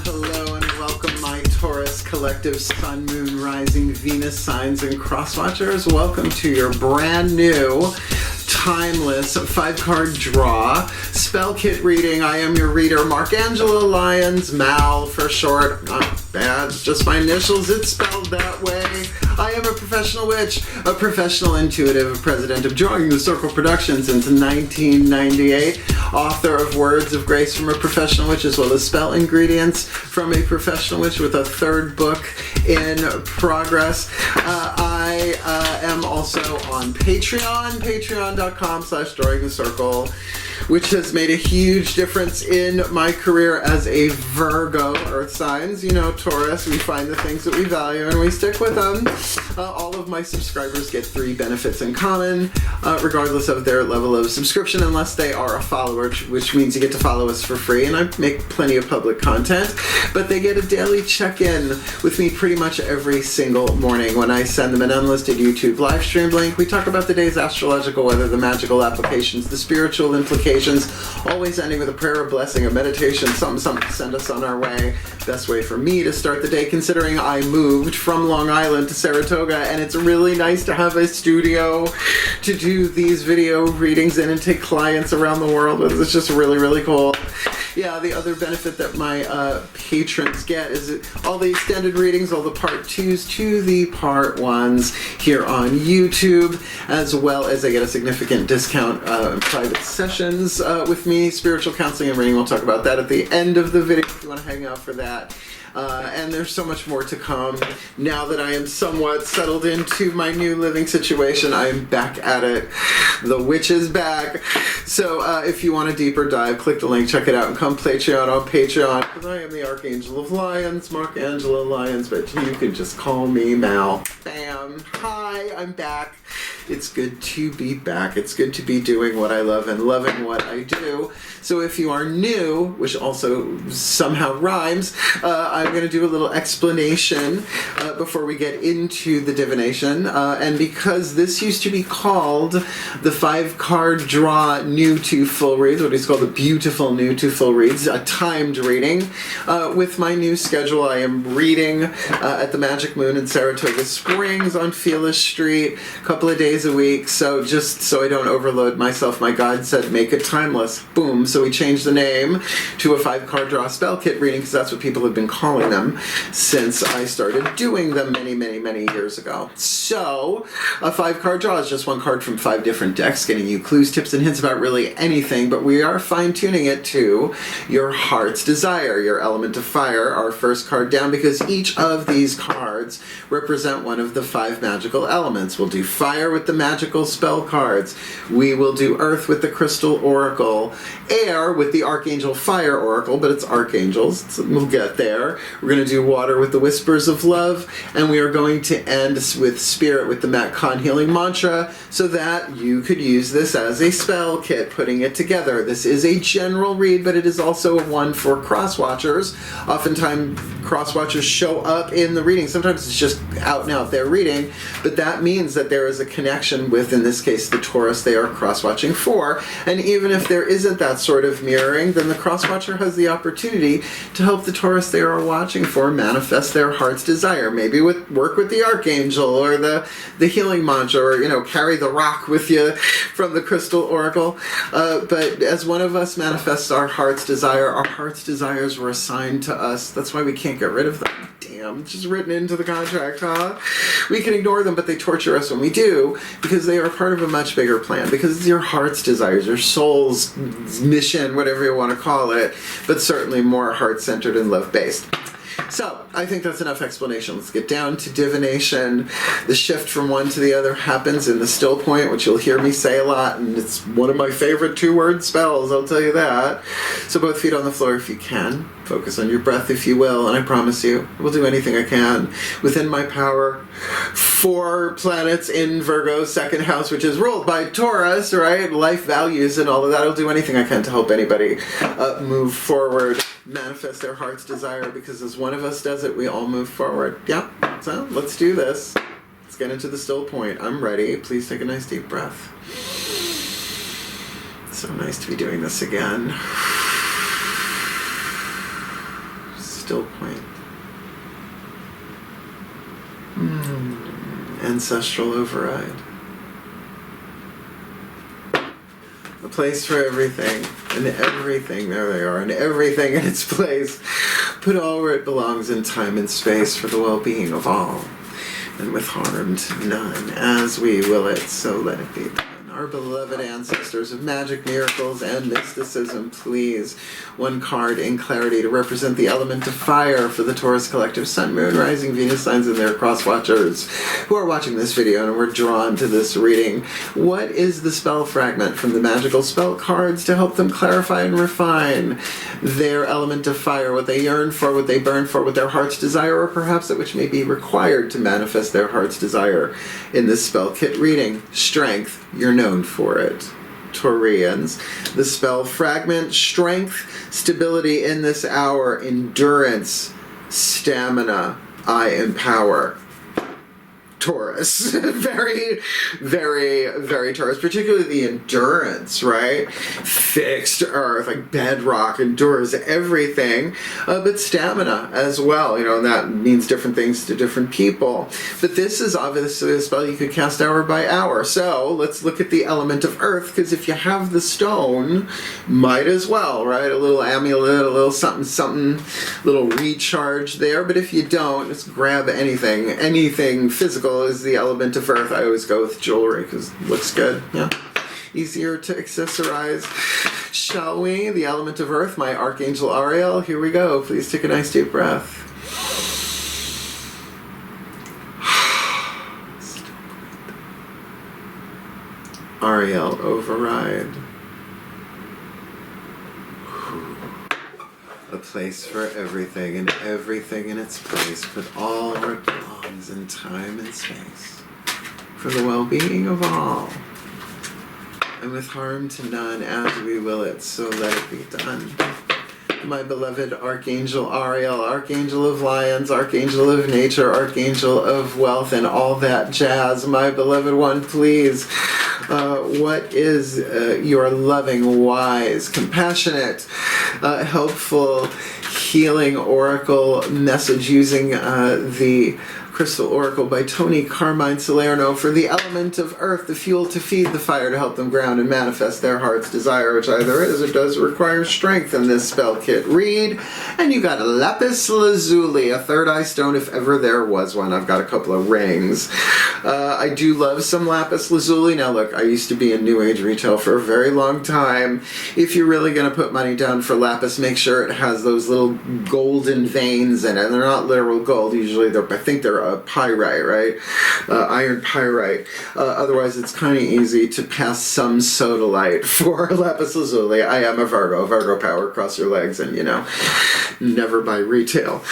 hello, and welcome my Taurus collective Sun, Moon, Rising, Venus signs and crosswatchers. Welcome to your brand new, timeless 5-card draw spell kit reading. I am your reader, Markangela Lyons, Mal for short. Not bad, it's just my initials, it's spelled that way. I am a professional witch, a professional intuitive, a president of Drawing the Circle Productions since 1998, author of Words of Grace from a Professional Witch, as well as Spell Ingredients from a Professional Witch, with a third book in progress. I am also on Patreon, patreon.com/Drawing the Circle, which has made a huge difference in my career as a Virgo, earth signs. You know, Taurus, we find the things that we value and we stick with them. All of my subscribers get 3 benefits in common, regardless of their level of subscription, unless they are a follower, which means you get to follow us for free, and I make plenty of public content. But they get a daily check-in with me pretty much every single morning when I send them an unlisted YouTube live stream link. We talk about the day's astrological weather, the magical applications, the spiritual implications, always ending with a prayer, a blessing, a meditation, something to send us on our way. Best way for me to start the day, considering I moved from Long Island to Saratoga, and it's really nice to have a studio to do these video readings in and take clients around the world with. It's just really, really cool. Yeah, the other benefit that my patrons get is all the extended readings, all the part 2s to the part 1s here on YouTube, as well as I get a significant discount in private sessions with me, spiritual counseling and reading. We'll talk about that at the end of the video if you want to hang out for that. And there's so much more to come. Now that I am somewhat settled into my new living situation, I am back at it. The witch is back. So if you want a deeper dive, click the link, check it out, and come Patreon on Patreon. Because I am the Archangel of Lions, Markangela Lyons, but you can just call me Mal. Bam. Hi, I'm back. It's good to be back. It's good to be doing what I love and loving what I do. So if you are new, which also somehow rhymes, I'm going to do a little explanation before we get into the divination. And because this used to be called the 5-card draw new to full reads, what is called the beautiful new to full reads, a timed reading. With my new schedule, I am reading at the Magic Moon in Saratoga Springs on Felice Street a couple of days a week. So just so I don't overload myself, my guide said make it timeless. Boom. So we changed the name to a 5-card draw spell kit reading, because that's what people have been calling them since I started doing them many, many, many years ago. So a 5-card draw is just one card from 5 different decks, getting you clues, tips, and hints about really anything, but we are fine-tuning it to your heart's desire, your element of fire, our first card down, because each of these cards represent one of the 5 magical elements. We'll do fire with the magical spell cards. We will do earth with the crystal oracle, air with the archangel fire oracle, but it's archangels, so we'll get there. We're going to do water with the whispers of love, and we are going to end with spirit with the Matt Kahn healing mantra, so that you could use this as a spell kit, putting it together. This is a general read, but it is also one for crosswatchers. Oftentimes crosswatchers show up in the reading. Sometimes it's just out and out there reading, but that means that there is a connection with, in this case, the Taurus they are crosswatching for. And even if there isn't that sort of mirroring, then the crosswatcher has the opportunity to help the Taurus they are watching for manifest their heart's desire. Maybe work with the archangel or the healing mantra, or carry the rock with you from the crystal oracle. But as one of us manifests our heart's desires were assigned to us. That's why we can't get rid of them. Damn, it's just written into the contract, huh? We can ignore them, but they torture us when we do, because they are part of a much bigger plan, because it's your heart's desires, your soul's mission, whatever you want to call it, but certainly more heart-centered and love-based. So, I think that's enough explanation. Let's get down to divination. The shift from one to the other happens in the still point, which you'll hear me say a lot, and it's one of my favorite 2-word spells, I'll tell you that. So both feet on the floor if you can. Focus on your breath if you will, and I promise you, I will do anything I can within my power. 4 planets in Virgo's 2nd house, which is ruled by Taurus, right? Life values and all of that. I'll do anything I can to help anybody move forward, manifest their heart's desire, because as one of us does it, we all move forward. Yeah, so let's do this. Let's get into the still point. I'm ready. Please take a nice deep breath. So nice to be doing this again. still point. Ancestral override. A place for everything, and everything, there they are, and everything in its place. Put all where it belongs in time and space for the well-being of all, and with harm to none, as we will it, so let it be done. Our beloved ancestors of magic, miracles, and mysticism, please. One card in clarity to represent the element of fire for the Taurus collective Sun, Moon, Rising, Venus signs and their crosswatchers who are watching this video and were drawn to this reading. What is the spell fragment from the magical spell cards to help them clarify and refine their element of fire, what they yearn for, what they burn for, what their hearts desire, or perhaps that which may be required to manifest their heart's desire in this spell kit reading? Strength. You're known for it, Taurians. The spell fragment: strength, stability in this hour, endurance, stamina, I empower. Taurus. Very, very, very Taurus. Particularly the endurance, right? Fixed earth, like bedrock, endures everything. But stamina as well, you know, and that means different things to different people. But this is obviously a spell you could cast hour by hour. So let's look at the element of earth, because if you have the stone, might as well, right? A little amulet, a little something, something, little recharge there. But if you don't, just grab anything physical is the element of earth. I always go with jewelry because it looks good. Yeah, easier to accessorize. Shall we? The element of earth, my Archangel Ariel. Here we go. Please take a nice deep breath. Ariel override. A place for everything, and everything in its place, but all where it belongs in time and space, for the well-being of all, and with harm to none, as we will it, so let it be done. My beloved Archangel Ariel, Archangel of Lions, Archangel of Nature, Archangel of Wealth, and all that jazz, my beloved one, please. What is your loving, wise, compassionate, helpful, healing oracle message using the Crystal Oracle by Tony Carmine Salerno for the element of earth, the fuel to feed the fire to help them ground and manifest their heart's desire, which either is or does require strength in this spell kit read. And you got a lapis lazuli, a third eye stone if ever there was one. I've got a couple of rings. I do love some lapis lazuli. Now look, I used to be in New Age retail for a very long time. If you're really going to put money down for lapis, make sure it has those little golden veins in it. They're not literal gold. Usually I think they're pyrite, right? Iron pyrite. Otherwise, it's kind of easy to pass some sodalite for lapis lazuli. I am a Virgo. Virgo power, cross your legs, and you know, never buy retail.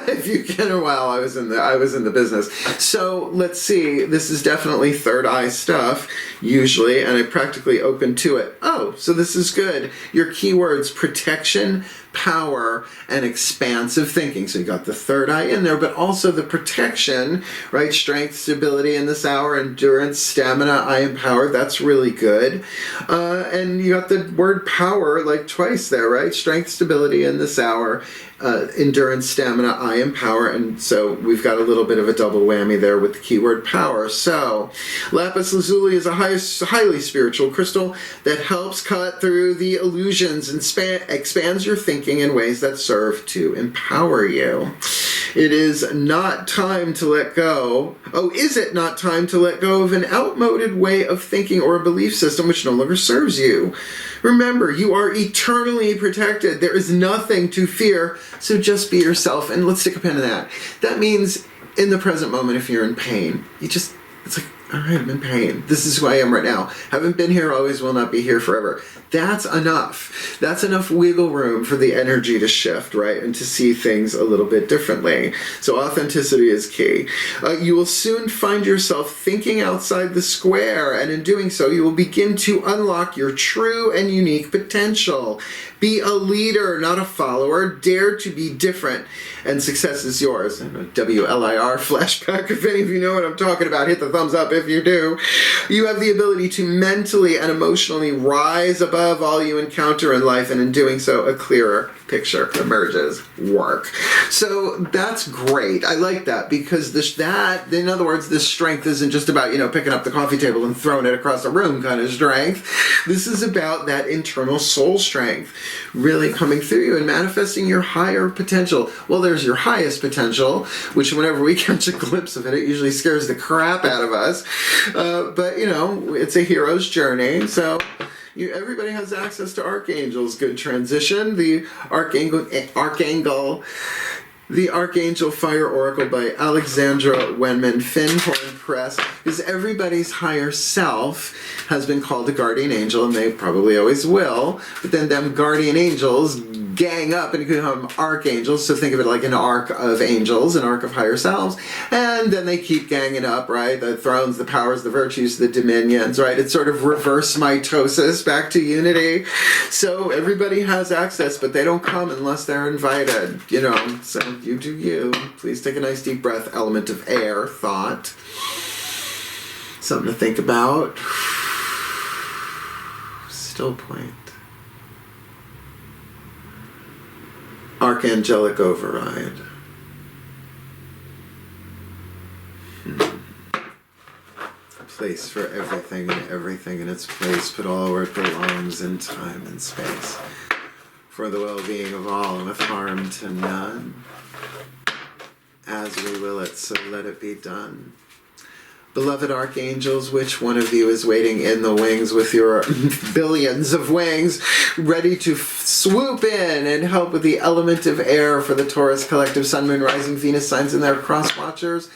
If you can, well, I was in the business. So let's see. This is definitely third eye stuff, usually, and I practically open to it. Oh, so this is good. Your keywords: protection, power, and expansive thinking. So you got the third eye in there, but also the protection, right? Strength, stability in this hour, endurance, stamina, I empower. That's really good. And you got the word power like twice there, right? Strength, stability in this hour, endurance, stamina, I empower. And so we've got a little bit of a double whammy there with the keyword power. So lapis lazuli is a highly spiritual crystal that helps cut through the illusions and expands your thinking in ways that serve to empower you. It is not time to let go. Oh, is it not time to let go of an outmoded way of thinking or a belief system which no longer serves you? Remember, you are eternally protected. There is nothing to fear, so just be yourself. And let's stick a pin in that. That means in the present moment, if you're in pain, it's like, all right, I'm in pain. This is who I am right now. Haven't been here, always will not be here forever. That's enough. That's enough wiggle room for the energy to shift, right? And to see things a little bit differently. So authenticity is key. You will soon find yourself thinking outside the square, and in doing so, you will begin to unlock your true and unique potential. Be a leader, not a follower. Dare to be different, and success is yours. WLIR flashback, if any of you know what I'm talking about, hit the thumbs up if you do. You have the ability to mentally and emotionally rise above all you encounter in life, and in doing so, a clearer picture emerges. Work. So that's great. I like that, because in other words, this strength isn't just about, picking up the coffee table and throwing it across the room kind of strength. This is about that internal soul strength really coming through you and manifesting your higher potential. Well, there's your highest potential, which whenever we catch a glimpse of it, it usually scares the crap out of us. But, it's a hero's journey. So everybody has access to archangels. Good transition. The Archangel Fire Oracle by Alexandra Wenman, Findhorn Press, is everybody's higher self has been called a guardian angel, and they probably always will, but then them guardian angels gang up and become archangels, so think of it like an arc of angels, an arc of higher selves, and then they keep ganging up, right? The thrones, the powers, the virtues, the dominions, right? It's sort of reverse mitosis back to unity. So everybody has access, but they don't come unless they're invited, so you do you. Please take a nice deep breath. Element of air, thought. Something to think about. Still point. Archangelic override. A place for everything, and everything in its place, put all where it belongs in time and space, for the well-being of all and with harm to none. As we will it, so let it be done. Beloved archangels, which one of you is waiting in the wings with your billions of wings, ready to swoop in and help with the element of air for the Taurus collective Sun, Moon, Rising, Venus signs and their crosswatchers?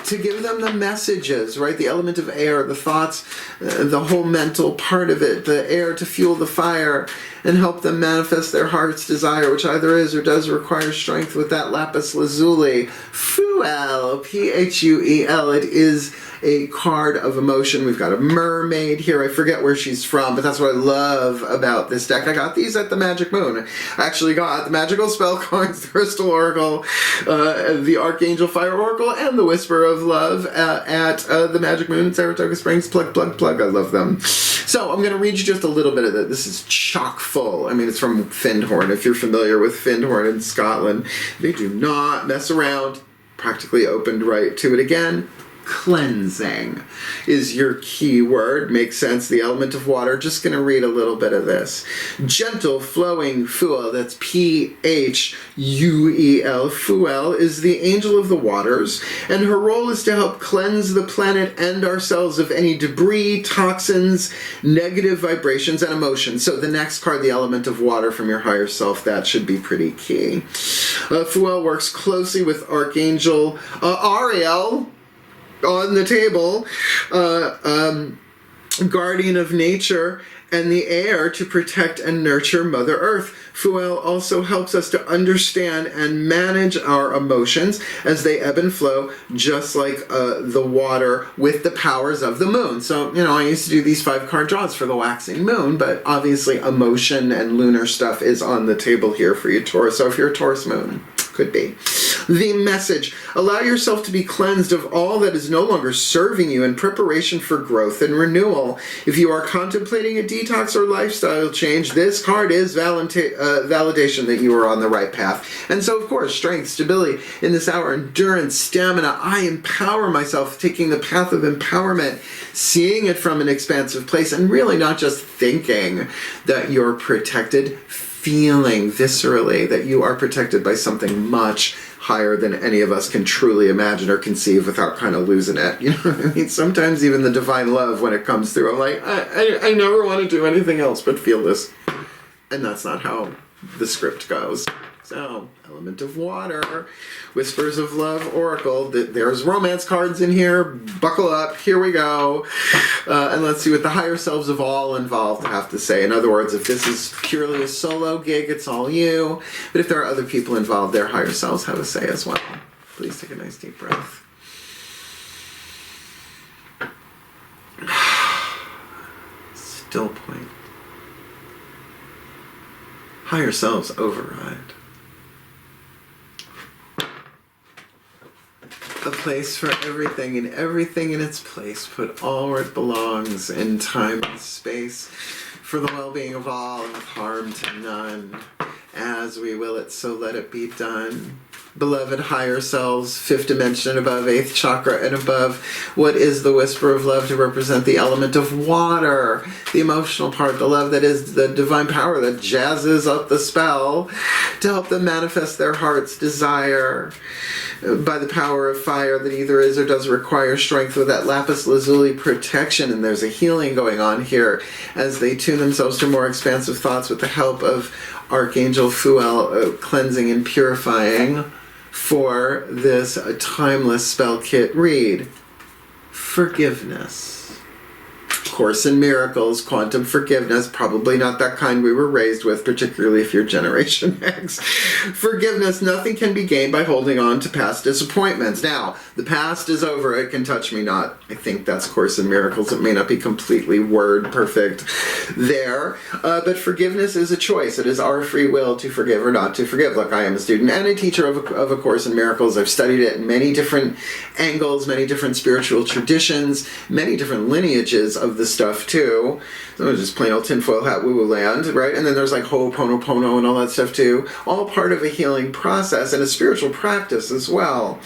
To give them the messages, right? The element of air, the thoughts, the whole mental part of it, the air to fuel the fire, and help them manifest their heart's desire, which either is or does require strength with that lapis lazuli. Phuel, Phuel. It is a card of emotion. We've got a mermaid here. I forget where she's from, but that's what I love about this deck. I got these at the Magic Moon. I actually got the Magical Spell cards, the Crystal Oracle, the Archangel Fire Oracle, and the Whisper of Love at the Magic Moon in Saratoga Springs. Plug, plug, plug. I love them. So I'm going to read you just a little bit of it. This is chock full. I mean, it's from Findhorn. If you're familiar with Findhorn in Scotland, they do not mess around. Practically opened right to it again. Cleansing is your key word. Makes sense. The element of water. Just going to read a little bit of this. Gentle flowing Phuel, that's Phuel. Phuel is the angel of the waters, and her role is to help cleanse the planet and ourselves of any debris, toxins, negative vibrations, and emotions. So the next card, the element of water from your higher self, that should be pretty key. Phuel works closely with Archangel Ariel on the table, guardian of nature and the air, to protect and nurture Mother Earth. Phuel also helps us to understand and manage our emotions as they ebb and flow, just like the water with the powers of the moon. So, I used to do these 5-card draws for the waxing moon, but obviously emotion and lunar stuff is on the table here for you, Taurus. So if you're a Taurus moon, could be. The message: allow yourself to be cleansed of all that is no longer serving you in preparation for growth and renewal. If you are contemplating a detox or lifestyle change, this card is validation that you are on the right path. And so, of course, strength, stability in this hour, endurance, stamina. I empower myself, taking the path of empowerment, seeing it from an expansive place, and really not just thinking that you're protected, feeling viscerally that you are protected by something much higher than any of us can truly imagine or conceive without kind of losing it. You know what I mean? Sometimes even the divine love, when it comes through, I'm like, I never want to do anything else but feel this. And that's not how the script goes. So, element of water, Whispers of Love Oracle. There's romance cards in here. Buckle up. Here we go. And let's see what the higher selves of all involved have to say. In other words, if this is purely a solo gig, it's all you. But if there are other people involved, their higher selves have a say as well. Please take a nice deep breath. Still point. Higher selves override. A place for everything, and everything in its place. Put all where it belongs in time and space. For the well-being of all and with harm to none. As we will it, so let it be done. Beloved higher selves, 5th dimension above, 8th chakra and above. What is the whisper of love to represent the element of water? The emotional part, the love that is the divine power that jazzes up the spell to help them manifest their heart's desire by the power of fire that either is or does require strength with that lapis lazuli protection. And there's a healing going on here as they tune themselves to more expansive thoughts with the help of Archangel Fuel, cleansing and purifying for this timeless spell kit read. Forgiveness. Course in Miracles, quantum forgiveness, probably not that kind we were raised with, particularly if you're Generation X. Forgiveness, nothing can be gained by holding on to past disappointments. Now, the past is over, it can touch me not. I think that's Course in Miracles. It may not be completely word perfect there, but forgiveness is a choice. It is our free will to forgive or not to forgive. Look, I am a student and a teacher of a Course in Miracles. I've studied it in many different angles, many different spiritual traditions, many different lineages of the stuff too. So it's just plain old tinfoil hat woo-woo land, right? And then there's like Ho'oponopono and all that stuff too. All part of a healing process and a spiritual practice as well.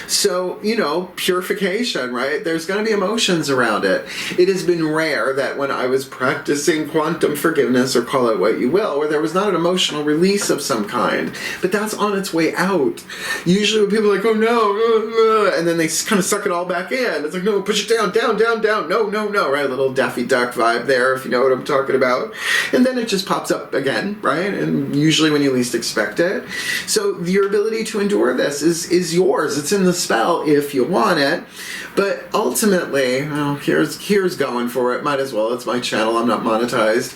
So, you know, purification, right? There's going to be emotions around it. It has been rare that when I was practicing quantum forgiveness, or call it what you will, where there was not an emotional release of some kind. But that's on its way out. Usually when people are like, oh no, and then they kind of suck it all back in. It's like, no, push it down, down, down, down, no, no, no, right? A little Daffy Duck vibe there, if you know what I'm talking about. And then it just pops up again, right? And usually when you least expect it. So your ability to endure this is yours. It's in the spell if you want it. But ultimately, well, here's going for it. Might as well. It's my channel. I'm not monetized.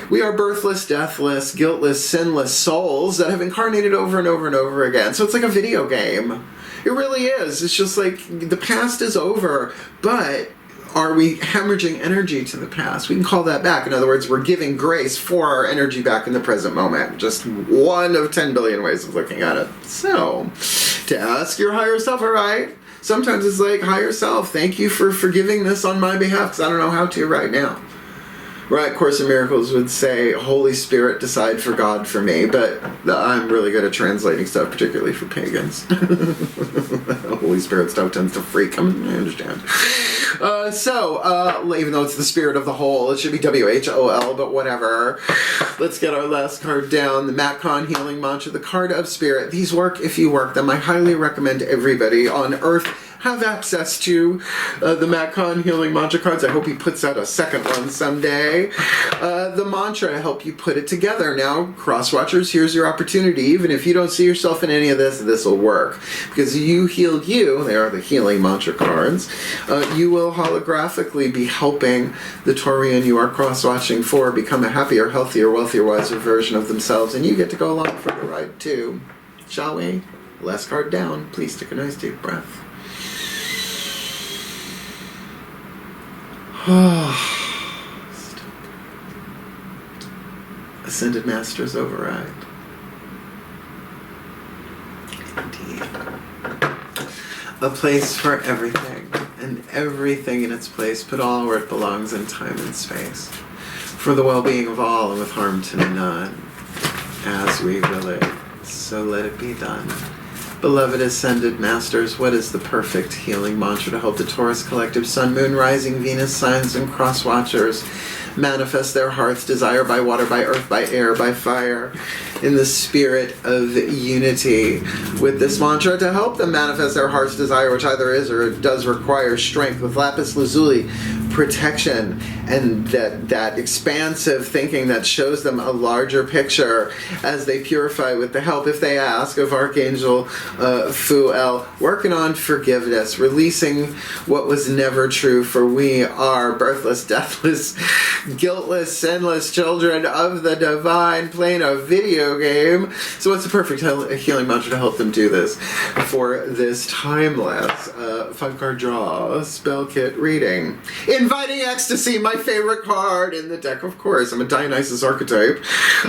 We are birthless, deathless, guiltless, sinless souls that have incarnated over and over and over again. So it's like a video game. It really is. It's just like the past is over, but are we hemorrhaging energy to the past? We can call that back. In other words, we're giving grace for our energy back in the present moment. Just one of 10 billion ways of looking at it. So, to ask your higher self, all right? Sometimes it's like, higher self, thank you for forgiving this on my behalf, because I don't know how to right now. Right, Course in Miracles would say, Holy Spirit, decide for God for me, but I'm really good at translating stuff, particularly for pagans. Holy Spirit stuff tends to freak them, I understand. Even though it's the spirit of the whole, it should be WHOL, but whatever. Let's get our last card down, the Matcon Healing Mantra, the card of spirit. These work if you work them. I highly recommend everybody on Earth have access to the Matcon Healing Mantra cards. I hope he puts out a second one someday. The mantra to help you put it together. Now, crosswatchers, here's your opportunity. Even if you don't see yourself in any of this, this will work. Because you healed you, they are the healing mantra cards, you will holographically be helping the Taurian you are crosswatching for become a happier, healthier, wealthier, wiser version of themselves. And you get to go along for the ride too. Shall we? Last card down. Please take a nice deep breath. Ascended Masters override. Indeed. A place for everything, and everything in its place, put all where it belongs in time and space. For the well-being of all and with harm to none. As we will it, so let it be done. Beloved Ascended Masters, what is the perfect healing mantra to help the Taurus Collective Sun, Moon, Rising, Venus, Signs, and Crosswatchers manifest their heart's desire by water, by earth, by air, by fire, in the spirit of unity? With this mantra to help them manifest their heart's desire, which either is or does require strength, with lapis lazuli protection and that expansive thinking that shows them a larger picture as they purify with the help, if they ask, of Archangel Fuel, working on forgiveness, releasing what was never true, for we are birthless, deathless, guiltless, sinless children of the divine, playing a video game. So what's the perfect healing mantra to help them do this for this timeless 5-card draw spell kit reading? In Inviting Ecstasy, my favorite card in the deck, of course. I'm a Dionysus archetype.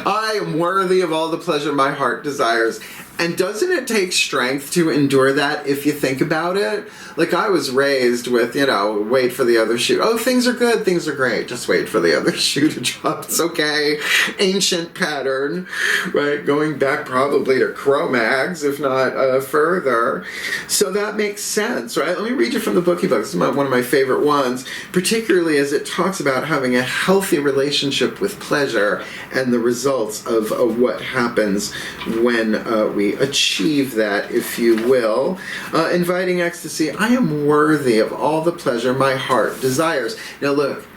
I am worthy of all the pleasure my heart desires. And doesn't it take strength to endure that if you think about it? Like, I was raised with, you know, wait for the other shoe. Oh, things are good, things are great. Just wait for the other shoe to drop. It's okay. Ancient pattern, right? Going back probably to Cro-Mags, if not further. So that makes sense, right? Let me read you from the Bookie Book. This is one of my favorite ones, particularly as it talks about having a healthy relationship with pleasure and the results of what happens when we achieve that, if you will. Inviting Ecstasy, I am worthy of all the pleasure my heart desires. Now look,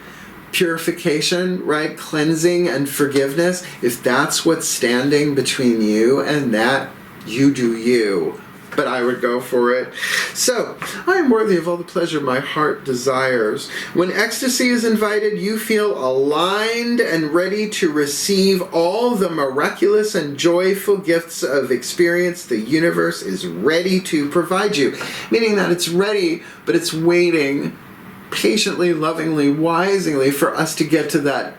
purification, right? Cleansing and forgiveness, if that's what's standing between you and that, you do you. But I would go for it. So, I am worthy of all the pleasure my heart desires. When ecstasy is invited, you feel aligned and ready to receive all the miraculous and joyful gifts of experience the universe is ready to provide you. Meaning that it's ready, but it's waiting patiently, lovingly, wisely for us to get to that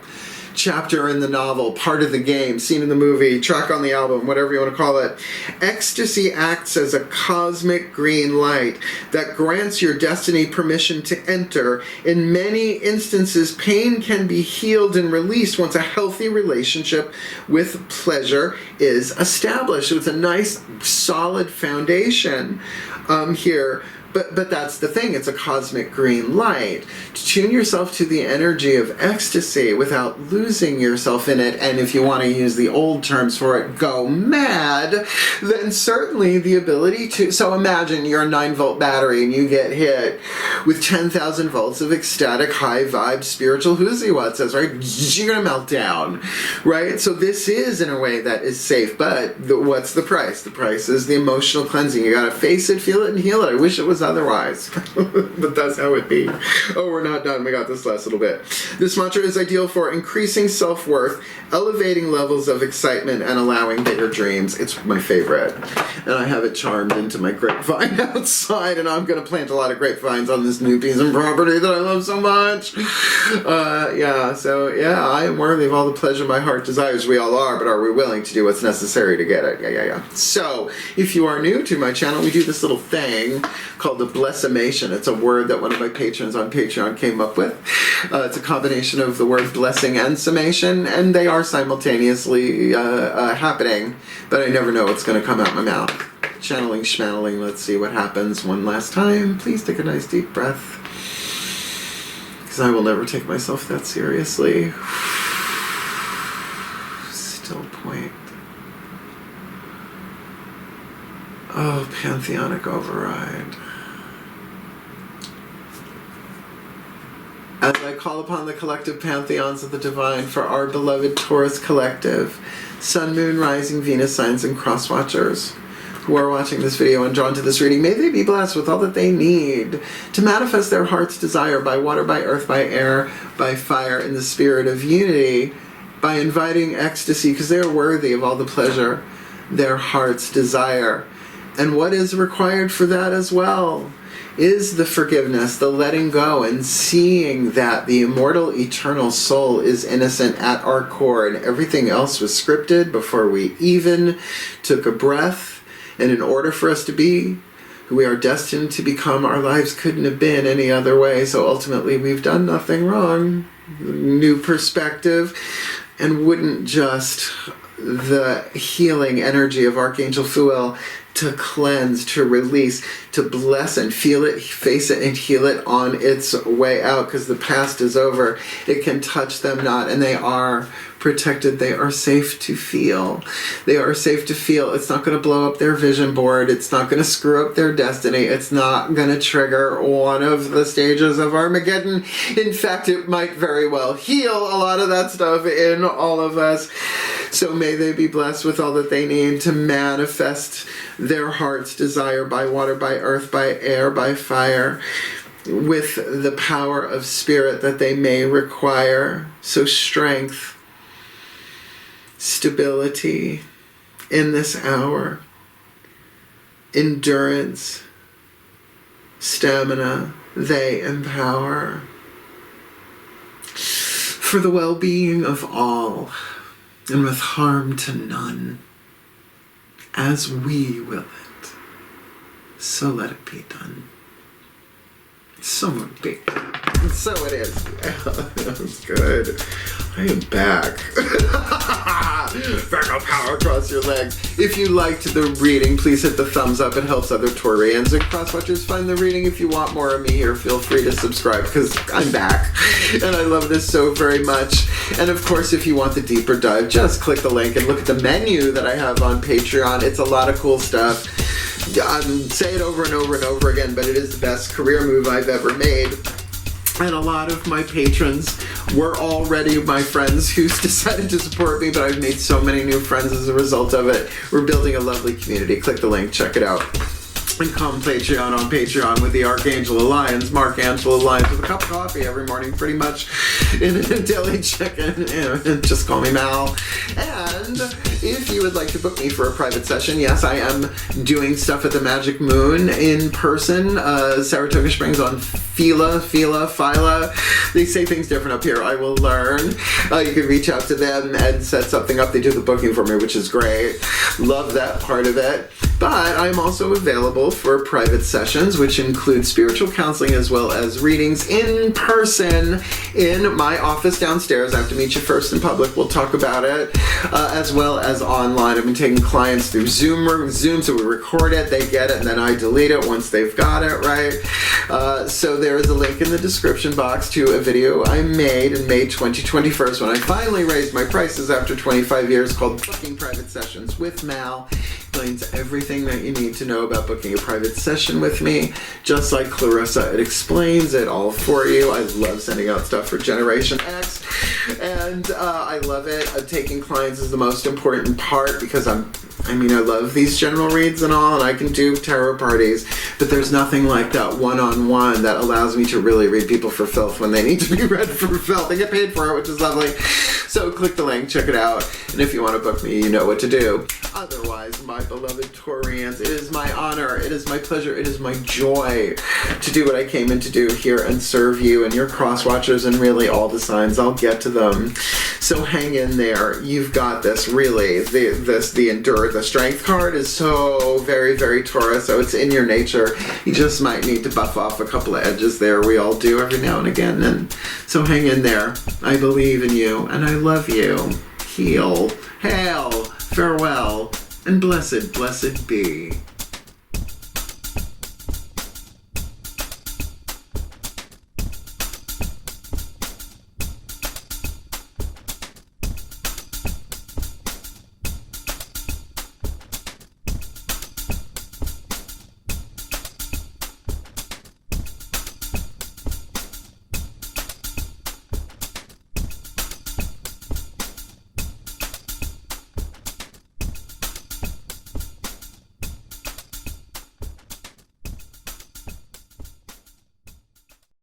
chapter in the novel, part of the game, scene in the movie, track on the album, whatever you want to call it. Ecstasy acts as a cosmic green light that grants your destiny permission to enter. In many instances, pain can be healed and released once a healthy relationship with pleasure is established. So it's a nice, solid foundation here. But that's the thing, it's a cosmic green light. To tune yourself to the energy of ecstasy without losing yourself in it, and if you want to use the old terms for it, go mad, then certainly the ability to... So imagine you're a 9-volt battery and you get hit with 10,000 volts of ecstatic, high-vibe, spiritual whoosy-what's, right? You're going to melt down, right? So this is, in a way, that is safe, but what's the price? The price is the emotional cleansing. You got to face it, feel it, and heal it. I wish it was otherwise, but that's how it be. Oh, we're not done. We got this last little bit. This mantra is ideal for increasing self-worth, elevating levels of excitement, and allowing bigger dreams. It's my favorite, and I have it charmed into my grapevine outside, and I'm going to plant a lot of grapevines on this new piece of property that I love so much. I am worthy of all the pleasure my heart desires. We all are, but are we willing to do what's necessary to get it? Yeah. So, if you are new to my channel, we do this little thing called the blessimation. It's a word that one of my patrons on Patreon came up with. It's a combination of the word blessing and summation, and they are simultaneously happening, but I never know what's going to come out my mouth. Channeling, schmanneling, let's see what happens one last time. Please take a nice deep breath, because I will never take myself that seriously. Still point. Oh, pantheonic override. As I call upon the collective pantheons of the divine for our beloved Taurus collective, Sun, Moon, Rising, Venus signs, and crosswatchers who are watching this video and drawn to this reading, may they be blessed with all that they need to manifest their heart's desire by water, by earth, by air, by fire, in the spirit of unity, by inviting ecstasy, because they are worthy of all the pleasure their hearts desire. And what is required for that as well is the forgiveness, the letting go, and seeing that the immortal, eternal soul is innocent at our core, and everything else was scripted before we even took a breath. And in order for us to be who we are destined to become, our lives couldn't have been any other way. So ultimately, we've done nothing wrong. New perspective, and wouldn't just the healing energy of Archangel Fuel to cleanse, to release, to bless and feel it, face it, and heal it on its way out, because the past is over. It can touch them not, and they are protected. They are safe to feel. They are safe to feel. It's not going to blow up their vision board. It's not going to screw up their destiny. It's not going to trigger one of the stages of Armageddon. In fact, it might very well heal a lot of that stuff in all of us. So may they be blessed with all that they need to manifest their heart's desire by water, by earth, by air, by fire, with the power of spirit that they may require. So strength, stability in this hour, endurance, stamina, they empower. for the well-being of all, and with harm to none, as we will it, so let it be done. So much big. So it is. That's good. I am back. Virgo power across your legs. If you liked the reading, please hit the thumbs up. It helps other Taurians and crosswatchers find the reading. If you want more of me here, feel free to subscribe because I'm back. And I love this so very much. And of course, if you want the deeper dive, just click the link and look at the menu that I have on Patreon. It's a lot of cool stuff. Say it over and over and over again, but it is the best career move I've ever made. And a lot of my patrons were already my friends who decided to support me, but I've made so many new friends as a result of it. We're building a lovely community. Click the link, check it out. And come Patreon on Patreon with the Archangel Alliance, Markangel Alliance, with a cup of coffee every morning, pretty much, in a daily check-in. Just call me Mal. And if you would like to book me for a private session, yes, I am doing stuff at the Magic Moon in person, Saratoga Springs on Fila. They say things different up here. I will learn. You can reach out to them and set something up. They do the booking for me, which is great. Love that part of it. But I'm also available for private sessions, which include spiritual counseling as well as readings in person in my office downstairs. I have to meet you first in public. We'll talk about it, as well as online. I've been taking clients through Zoom, so we record it, they get it, and then I delete it once they've got it, right? So there is a link in the description box to a video I made in May 2021 when I finally raised my prices after 25 years, called Booking Private Sessions with Mal. Explains everything that you need to know about booking a private session with me. Just like Clarissa, it explains it all for you. I love sending out stuff for Generation X, and I love it. Taking clients is the most important part because I love these general reads and all, and I can do tarot parties, but there's nothing like that one-on-one that allows me to really read people for filth when they need to be read for filth. They get paid for it, which is lovely. So click the link, check it out, and if you want to book me, you know what to do. Otherwise, my beloved Taurians, it is my honor, it is my pleasure, it is my joy to do what I came in to do here and serve you and your crosswatchers and really all the signs. I'll get to them. So hang in there. You've got this, really. The strength card is so very, very Taurus, so it's in your nature. You just might need to buff off a couple of edges there. We all do every now and again. And so hang in there. I believe in you, and I love you. Heal, hail, farewell, and blessed, blessed be.